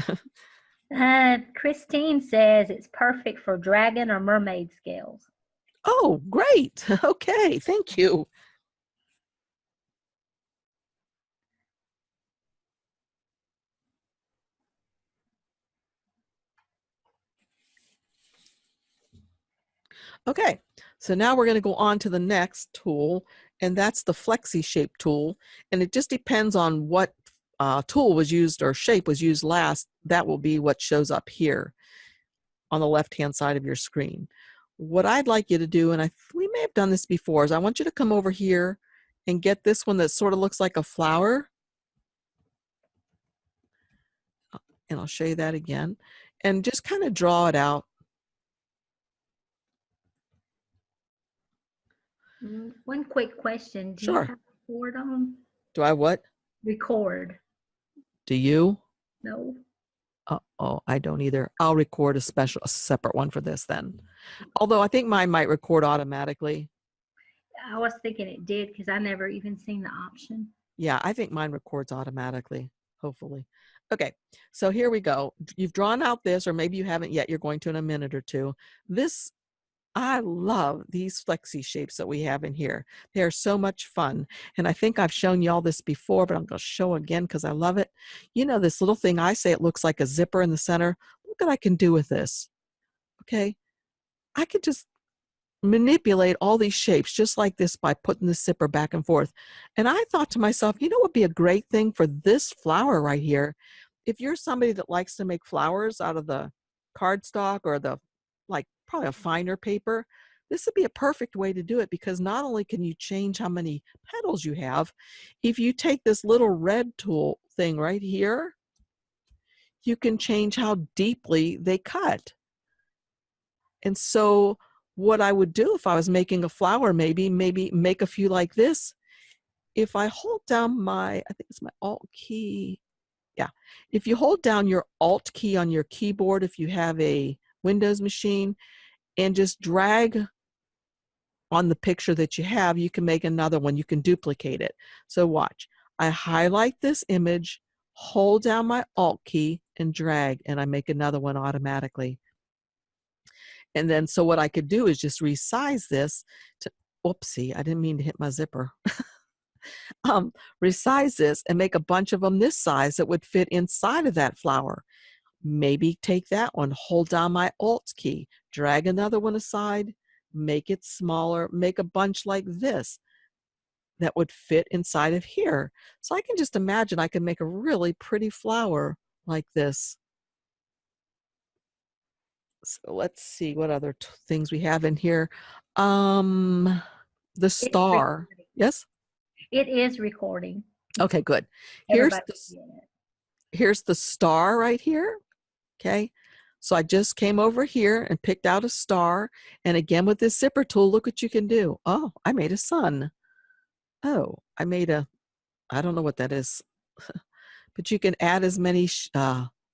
Christine says it's perfect for dragon or mermaid scales. Oh, great. Okay, thank you. Okay, so now we're going to go on to the next tool, and that's the Flexi shape tool. And it just depends on what tool was used or shape was used last. That will be what shows up here on the left-hand side of your screen. What I'd like you to do, and we may have done this before, is I want you to come over here and get this one that sort of looks like a flower. And I'll show you that again. And just kind of draw it out. One quick question. Do you Sure. have record on? Do I what? Record. Do you? No. Oh, I don't either. I'll record a separate one for this then. Although I think mine might record automatically. I was thinking it did because I never even seen the option. Yeah, I think mine records automatically, hopefully. Okay, so here we go. You've drawn out this, or maybe you haven't yet. You're going to in a minute or two. This, I love these flexi shapes that we have in here. They are so much fun. And I think I've shown you all this before, but I'm going to show again because I love it. You know, this little thing, I say it looks like a zipper in the center. Look what I can do with this. Okay, I could just manipulate all these shapes just like this by putting the zipper back and forth. And I thought to myself, you know what would be a great thing for this flower right here? If you're somebody that likes to make flowers out of the cardstock or the, like, probably a finer paper, this would be a perfect way to do it, because not only can you change how many petals you have, if you take this little red tool thing right here, you can change how deeply they cut. And so what I would do if I was making a flower, maybe make a few like this. If I hold down my, I think it's my Alt key. Yeah. If you hold down your Alt key on your keyboard, if you have a Windows machine, and just drag on the picture that you have, you can make another one. You can duplicate it. So watch. I highlight this image, hold down my Alt key, and drag, and I make another one automatically. And then, so what I could do is just resize this to, oopsie, I didn't mean to hit my zipper. Resize this and make a bunch of them this size that would fit inside of that flower. Maybe take that one, hold down my Alt key, drag another one aside, make it smaller, make a bunch like this that would fit inside of here. So I can just imagine I can make a really pretty flower like this. So let's see what other things we have in here. The star. Yes? It is recording. Okay, good. Here's the star right here. Okay. So I just came over here and picked out a star. And again, with this zipper tool, look what you can do. Oh, I made a sun. Oh, I made a, I don't know what that is. But you can add as many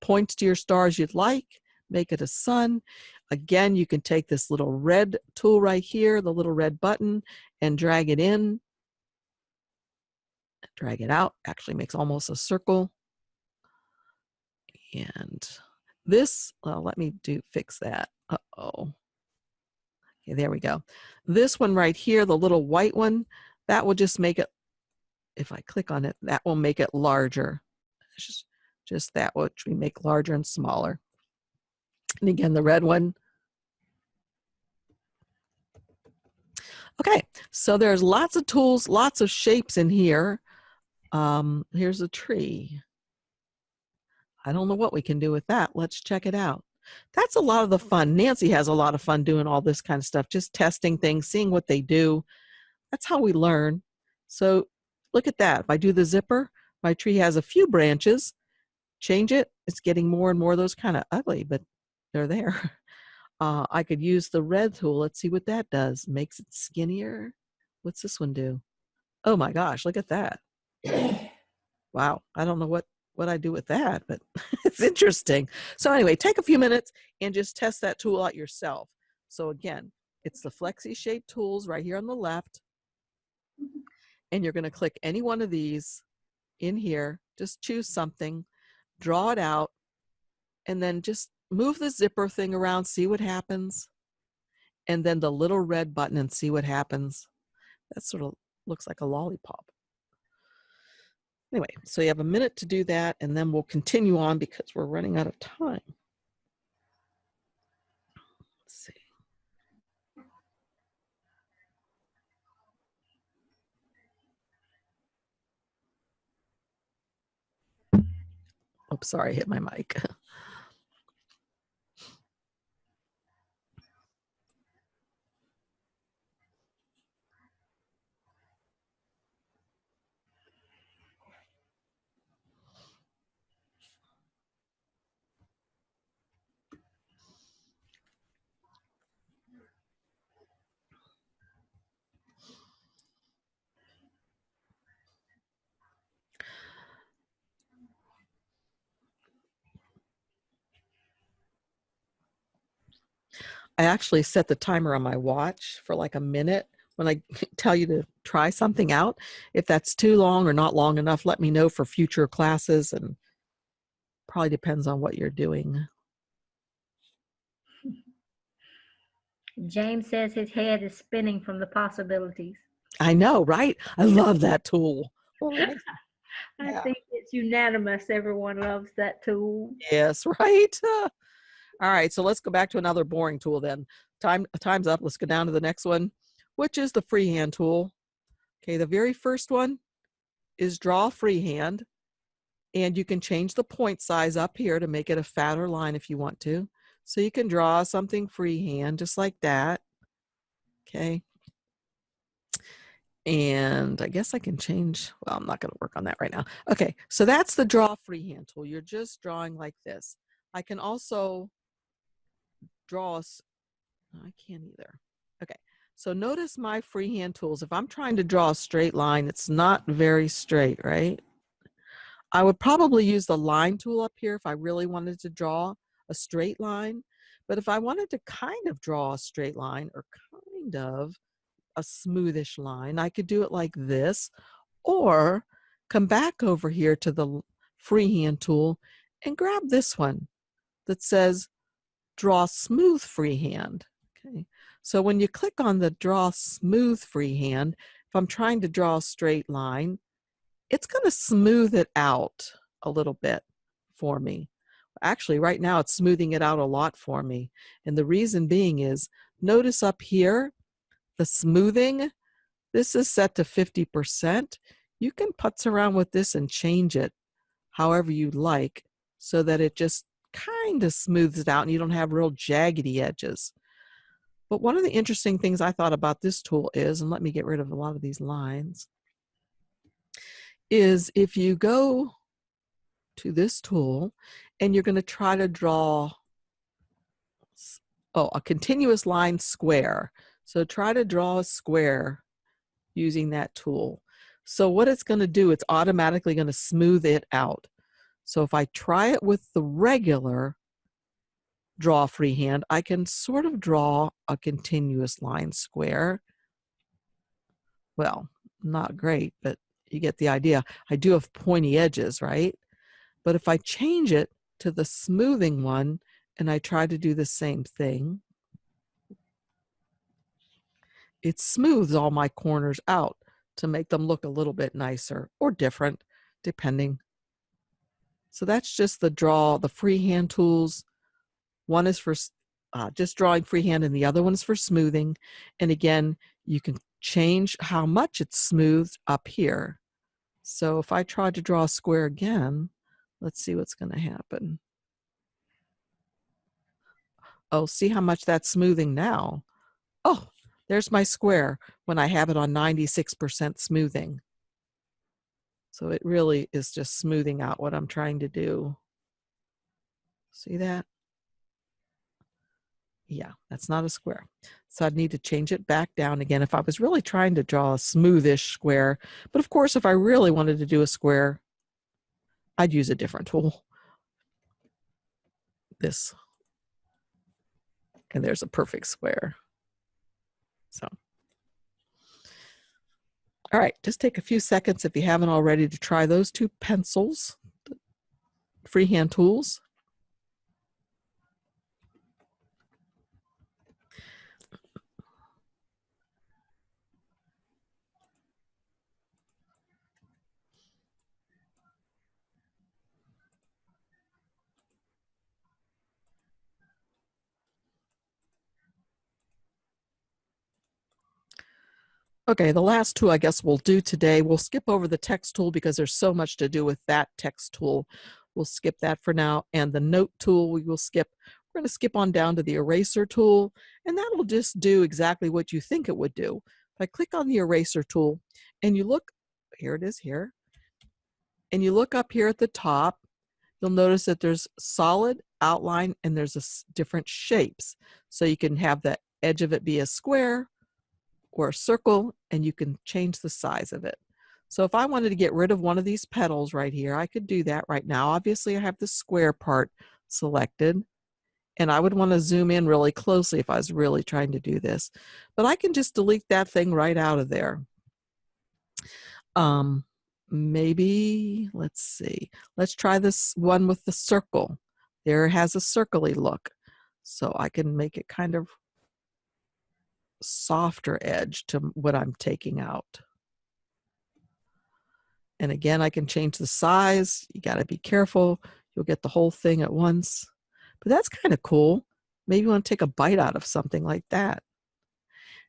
points to your star as you'd like. Make it a sun. Again, you can take this little red tool right here, the little red button, and drag it in. Drag it out. Actually makes almost a circle. And this, well, let me fix that. Uh-oh. Okay, there we go. This one right here, the little white one, that will just make it, if I click on it, that will make it larger. Just that, which we make larger and smaller. And again, the red one. Okay, so there's lots of tools, lots of shapes in here. Here's a tree. I don't know what we can do with that. Let's check it out. That's a lot of the fun. Nancy has a lot of fun doing all this kind of stuff, just testing things, seeing what they do. That's how we learn. So look at that. If I do the zipper, my tree has a few branches. Change it, it's getting more and more of those kind of ugly, but they're there. I could use the red tool. Let's see what that does. Makes it skinnier. What's this one do? Oh my gosh, look at that. Wow, I don't know what I do with that, but it's interesting. So anyway, take a few minutes and just test that tool out yourself. So again, it's the Flexi shape tools right here on the left. And you're going to click any one of these in here. Just choose something, draw it out, and then just move the zipper thing around, see what happens. And then the little red button and see what happens. That sort of looks like a lollipop. Anyway, so you have a minute to do that, and then we'll continue on because we're running out of time. Let's see. Oops, sorry, I hit my mic. I actually set the timer on my watch for like a minute when I tell you to try something out. If that's too long or not long enough, let me know for future classes, and probably depends on what you're doing. James says his head is spinning from the possibilities. I know, right? I love that tool. Well, nice. I Yeah. think it's unanimous. Everyone loves that tool. Yes, right. All right, so let's go back to another boring tool then. Time's up. Let's go down to the next one, which is the Freehand tool. Okay, the very first one is Draw Freehand, and you can change the point size up here to make it a fatter line if you want to. So you can draw something freehand just like that. Okay. And I guess I can change, well, I'm not going to work on that right now. Okay, so that's the Draw Freehand tool. You're just drawing like this. I can also draw, I can't either. Okay, so notice my freehand tools. If I'm trying to draw a straight line, it's not very straight, right? I would probably use the line tool up here if I really wanted to draw a straight line. But if I wanted to kind of draw a straight line or kind of a smoothish line, I could do it like this, or come back over here to the freehand tool and grab this one that says Draw Smooth Freehand. Okay, so when you click on the Draw Smooth Freehand, if I'm trying to draw a straight line, it's going to smooth it out a little bit for me. Actually, right now it's smoothing it out a lot for me. And the reason being is, notice up here, the smoothing, this is set to 50%. You can putz around with this and change it however you like so that it just kind of smooths it out and you don't have real jaggedy edges. But one of the interesting things I thought about this tool is, and let me get rid of a lot of these lines, is if you go to this tool and you're going to try to draw a continuous line square. So try to draw a square using that tool. So what it's going to do, it's automatically going to smooth it out. So if I try it with the regular Draw Freehand, I can sort of draw a continuous line square. Well, not great, but you get the idea. I do have pointy edges, right? But if I change it to the smoothing one and I try to do the same thing, it smooths all my corners out to make them look a little bit nicer or different, depending. So that's just the freehand tools. One is for just drawing freehand and the other one is for smoothing. And again, you can change how much it's smoothed up here. So if I try to draw a square again, let's see what's going to happen. Oh, see how much that's smoothing now. Oh, there's my square when I have it on 96% smoothing. So it really is just smoothing out what I'm trying to do. See that? Yeah, that's not a square. So I'd need to change it back down again if I was really trying to draw a smoothish square. But of course, if I really wanted to do a square, I'd use a different tool. This. And there's a perfect square. So. All right, just take a few seconds if you haven't already to try those two pencils, freehand tools. Okay, the last two I guess we'll do today, we'll skip over the text tool because there's so much to do with that text tool. We'll skip that for now. And the note tool we will skip. We're going to skip on down to the eraser tool, and that will just do exactly what you think it would do. If I click on the eraser tool and you look, here it is here, and you look up here at the top, you'll notice that there's solid, outline, and there's different shapes. So you can have the edge of it be a square or a circle, and you can change the size of it. So if I wanted to get rid of one of these petals right here, I could do that right now. Obviously, I have the square part selected, and I would want to zoom in really closely if I was really trying to do this. But I can just delete that thing right out of there. Maybe, let's see. Let's try this one with the circle. There it has a circle-y look. So I can make it kind of softer edge to what I'm taking out. And again, I can change the size. You got to be careful. You'll get the whole thing at once. But that's kind of cool. Maybe you want to take a bite out of something like that.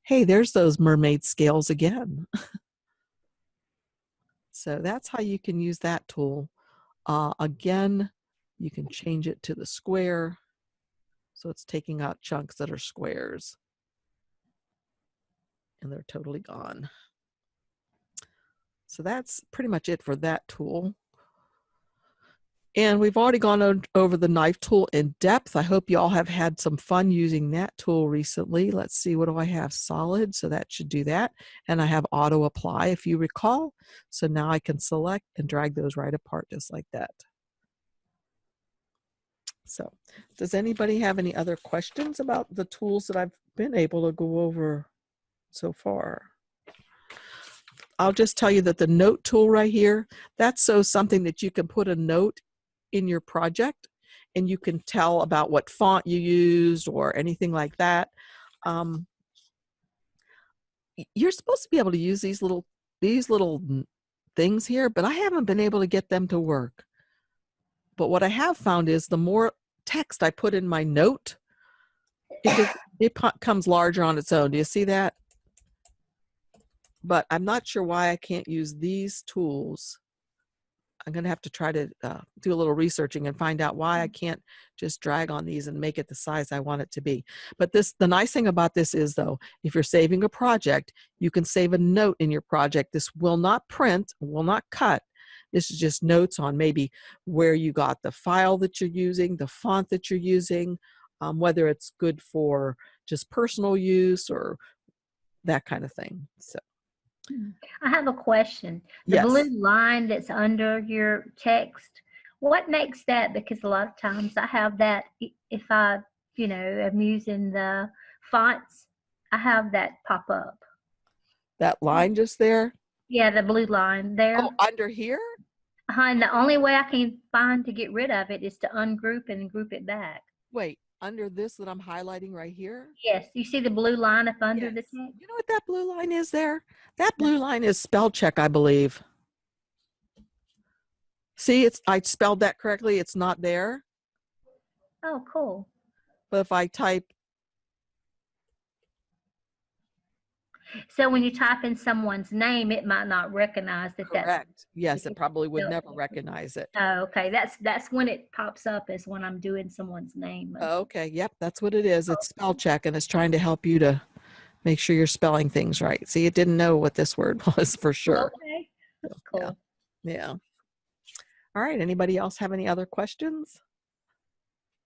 Hey, there's those mermaid scales again. So that's how you can use that tool. Again, you can change it to the square. So it's taking out chunks that are squares. And they're totally gone. So that's pretty much it for that tool. And we've already gone over the knife tool in depth. I hope you all have had some fun using that tool recently. Let's see, what do I have? Solid, so that should do that. And I have auto apply, if you recall. So now I can select and drag those right apart just like that. So does anybody have any other questions about the tools that I've been able to go over so far? I'll just tell you that the note tool right here, that's so something that you can put a note in your project and you can tell about what font you used or anything like that. You're supposed to be able to use these little things here, but I haven't been able to get them to work. But what I have found is the more text I put in my note, it comes larger on its own. Do you see that? But I'm not sure why I can't use these tools. I'm going to have to try to do a little researching and find out why I can't just drag on these and make it the size I want it to be. But the nice thing about this is, though, if you're saving a project, you can save a note in your project. This will not print, will not cut. This is just notes on maybe where you got the file that you're using, the font that you're using, whether it's good for just personal use or that kind of thing. So. I have a question. The Yes. blue line that's under your text, what makes that? Because a lot of times I have that if I, am using the fonts, I have that pop up. That line just there? Yeah, the blue line there. Oh, under here? And the only way I can find to get rid of it is to ungroup and group it back. Wait, under this that I'm highlighting right here? Yes, you see the blue line up under the text? You know what that blue line is there? That blue line is spell check, I believe. See, I spelled that correctly. It's not there. Oh, cool. But if I type. So when you type in someone's name, it might not recognize that that's Correct. Yes, it probably would spelled never different. recognize it. Oh, okay. That's when it pops up, is when I'm doing someone's name. Okay, yep, that's what it is. It's spell check, and it's trying to help you to make sure you're spelling things right. See, it didn't know what this word was for sure. Okay, that's Yeah, cool. yeah. All right, anybody else have any other questions?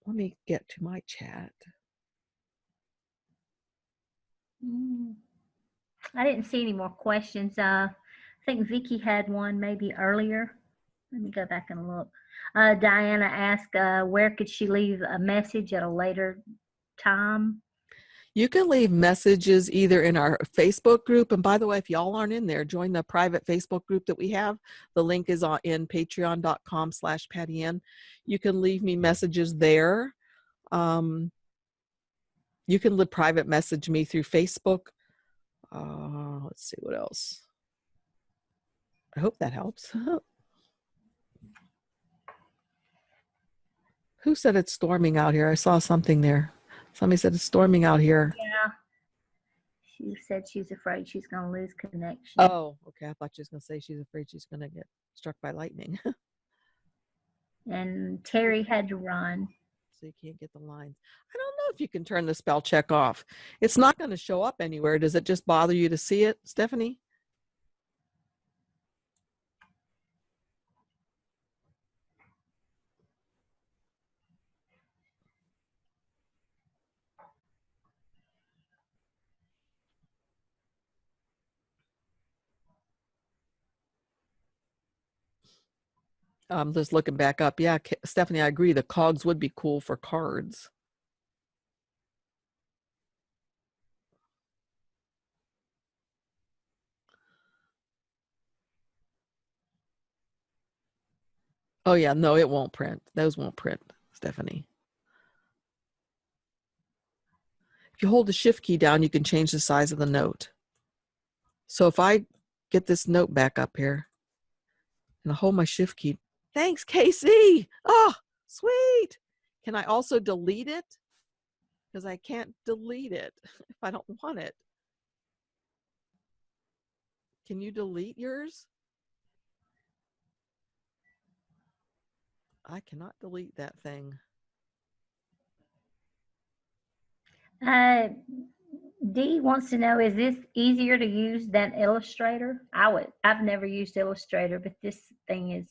Let me get to my chat. I didn't see any more questions. I think Vicky had one maybe earlier. Let me go back and look. Diana asked, where could she leave a message at a later time? You can leave messages either in our Facebook group. And by the way, if y'all aren't in there, join the private Facebook group that we have. The link is in patreon.com/PattyAnne. You can leave me messages there. You can private message me through Facebook. Let's see what else. I hope that helps. Who said it's storming out here? I saw something there. Somebody said it's storming out here. Yeah. She said she's afraid she's going to lose connection. Oh, okay. I thought she was going to say she's afraid she's going to get struck by lightning. And Terry had to run. So you can't get the lines. I don't know if you can turn the spell check off. It's not going to show up anywhere. Does it just bother you to see it, Stephanie? I'm just looking back up. Yeah, Stephanie, I agree. The cogs would be cool for cards. Oh, yeah. No, it won't print. Those won't print, Stephanie. If you hold the shift key down, you can change the size of the note. So if I get this note back up here and I hold my shift key, thanks, Casey. Oh, sweet. Can I also delete it? Because I can't delete it if I don't want it. Can you delete yours? I cannot delete that thing. Dee wants to know, is this easier to use than Illustrator? I've never used Illustrator, but this thing is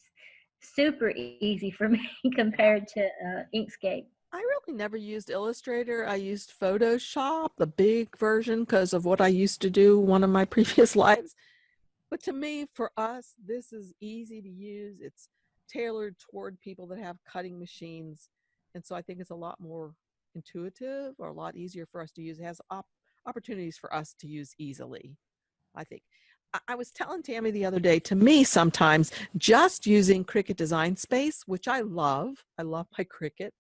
super easy for me compared to Inkscape. I really never used Illustrator. I used Photoshop, the big version, because of what I used to do one of my previous lives. But to me, for us, this is easy to use. It's tailored toward people that have cutting machines. And so I think it's a lot more intuitive, or a lot easier for us to use. It has opportunities for us to use easily, I think. I was telling Tammy the other day, to me, sometimes just using Cricut Design Space, which I love my Cricut.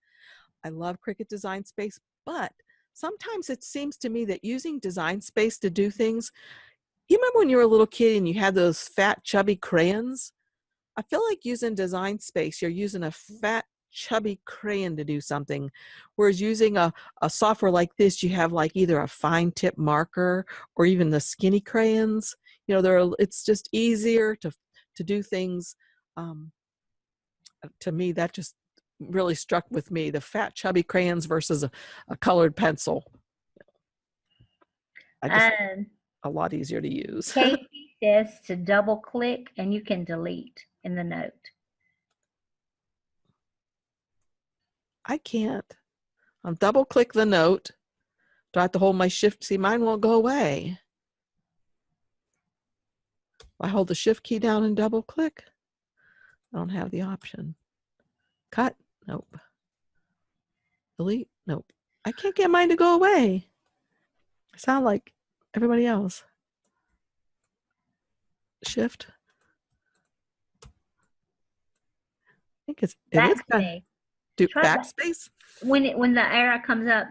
I love Cricut Design Space, but sometimes it seems to me that using Design Space to do things, you remember when you were a little kid and you had those fat, chubby crayons? I feel like using Design Space, you're using a fat, chubby crayon to do something. Whereas using a software like this, you have like either a fine tip marker or even the skinny crayons. You know, it's just easier to do things. To me, that just really struck with me, the fat, chubby crayons versus a colored pencil. I just a lot easier to use. Casey says to double click and you can delete in the note. I can't. I'll double click the note. Do I have to hold my shift? See, mine won't go away. I hold the shift key down and double click. I don't have the option. Cut? Nope. Delete? Nope. I can't get mine to go away. I sound like everybody else. Shift. I think it is kind of, do backspace. When the arrow comes up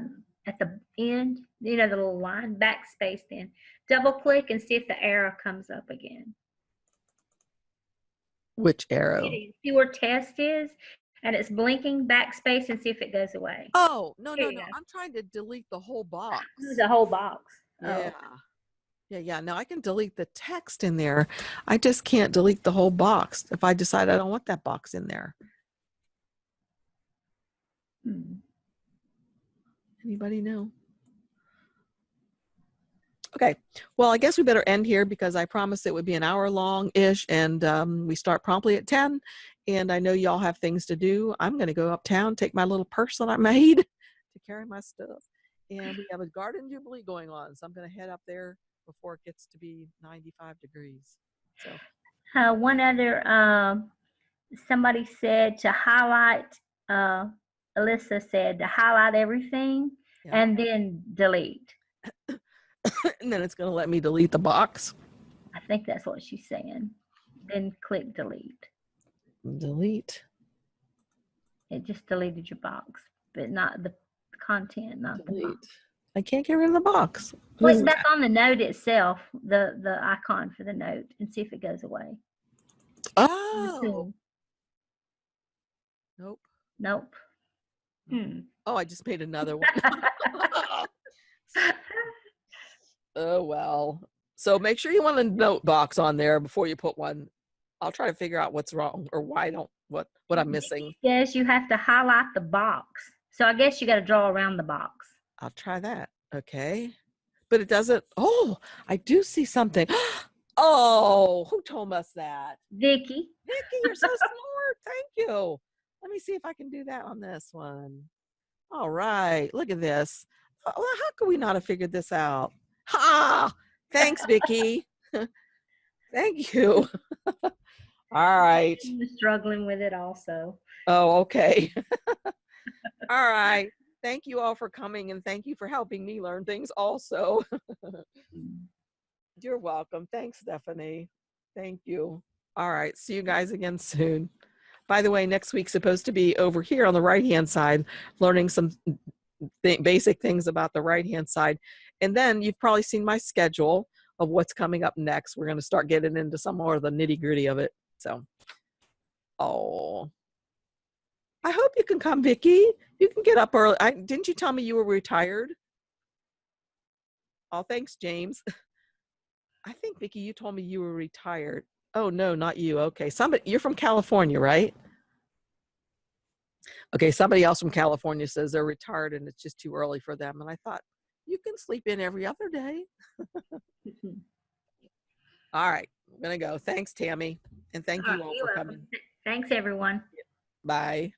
at the end, you know, the little line, backspace, then double click and see if the arrow comes up again. Which arrow? See where test is, and it's blinking, backspace, and see if it goes away. Oh, no. I'm trying to delete the whole box. The whole box. Yeah. Oh. Yeah. Now I can delete the text in there. I just can't delete the whole box if I decide I don't want that box in there. Anybody know? Okay, well, I guess we better end here because I promised it would be an hour long-ish, and we start promptly at 10, and I know y'all have things to do. I'm going to go uptown, take my little purse that I made to carry my stuff, and we have a garden jubilee going on, so I'm going to head up there before it gets to be 95 degrees. So One other, somebody said to highlight, Alyssa said to highlight everything and then delete. and then it's going to let me delete the box. I think that's what she's saying. Then click delete. Delete. It just deleted your box, but not the content, not delete. The box. I can't get rid of the box. Click back on the note itself, the icon for the note, and see if it goes away. Oh. Nope. Oh, I just made another one. Oh, well. So make sure you want a note box on there before you put one. I'll try to figure out what's wrong or why I don't, what I'm missing. Yes, you have to highlight the box. So I guess you got to draw around the box. I'll try that. Okay. But it doesn't. Oh, I do see something. Oh, who told us that? Vicky. Vicky, you're so smart. Thank you. Let me see if I can do that on this one. All right. Look at this. Well, how could we not have figured this out? Ha! Thanks, Vicky. Thank you. All right. I'm struggling with it also. Oh, okay. All right. Thank you all for coming, and thank you for helping me learn things also. You're welcome. Thanks, Stephanie. Thank you. All right. See you guys again soon. By the way, next week's supposed to be over here on the right-hand side, learning some basic things about the right-hand side. And then you've probably seen my schedule of what's coming up next. We're going to start getting into some more of the nitty-gritty of it. So, oh, I hope you can come, Vicky. You can get up early. Didn't you tell me you were retired? Oh, thanks, James. I think, Vicky, you told me you were retired. Oh, no, not you. Okay. You're from California, right? Okay. Somebody else from California says they're retired and it's just too early for them. And I thought, you can sleep in every other day. All right. I'm going to go. Thanks, Tammy. And thank you all for coming. Thanks, everyone. Bye.